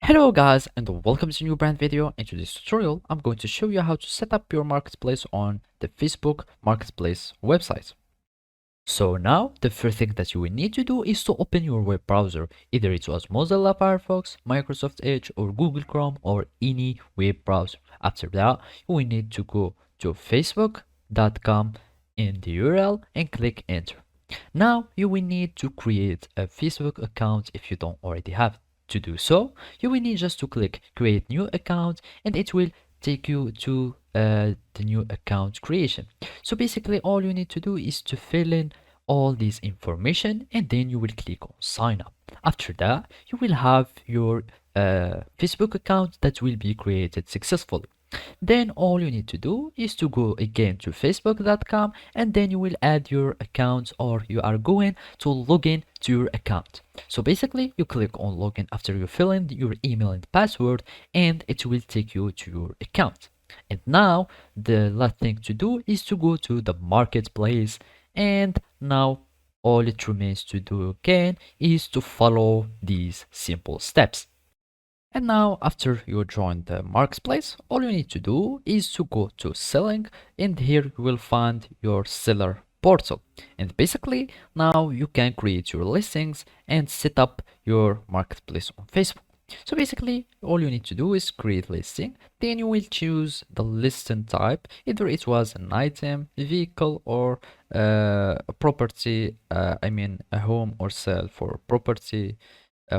Hello guys and welcome to a new brand video. In today's tutorial, I'm going to show you how to set up your marketplace on the Facebook Marketplace website. So now, the first thing that you will need to do is to open your web browser. Either it was Mozilla Firefox, Microsoft Edge, or Google Chrome, or any web browser. After that, you will need to go to facebook.com in the URL and click enter. Now, you will need to create a Facebook account if you don't already have it. To do so, you will need just to click create new account and it will take you to the new account creation. So basically all you need to do is to fill in all this information and then you will click on sign up. After that, you will have your Facebook account that will be created successfully. Then all you need to do is to go again to facebook.com and then you will add your account, or you are going to log in to your account. So basically you click on login after you fill in your email and password and it will take you to your account. And now the last thing to do is to go to the marketplace, and now all it remains to do again is to follow these simple steps. And now after you join the marketplace, all you need to do is to go to selling, and here you will find your seller portal. And basically now you can create your listings and set up your marketplace on Facebook. So basically all you need to do is create listing, then you will choose the listing type, either it was an item, vehicle, or a property, a home or sell for property,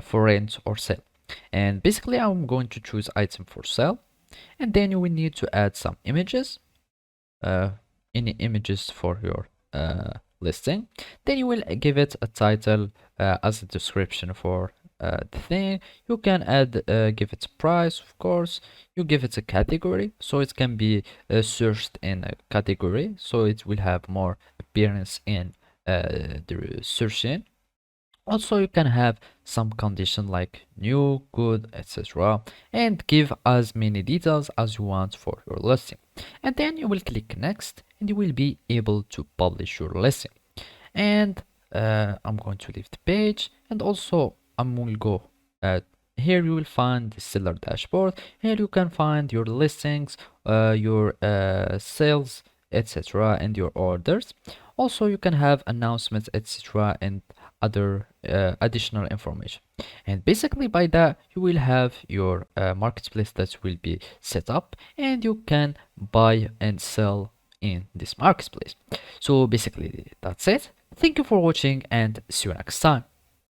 for rent or sell. And basically I'm going to choose item for sale, and then you will need to add some images, any images for your listing. Then you will give it a title as a description for the thing. You can add give it a price, of course. You give it a category, so it can be searched in a category, so it will have more appearance in the search in. Also, you can have some condition like new, good, etc. and give as many details as you want for your listing. And then you will click next and you will be able to publish your listing. And I'm going to leave the page, and also I will go here you will find the seller dashboard. Here you can find your listings, your sales, etc. and your orders. Also you can have announcements, etc. and other additional information. And basically by that you will have your marketplace that will be set up, and you can buy and sell in this marketplace. So basically that's it. Thank you for watching and see you next time.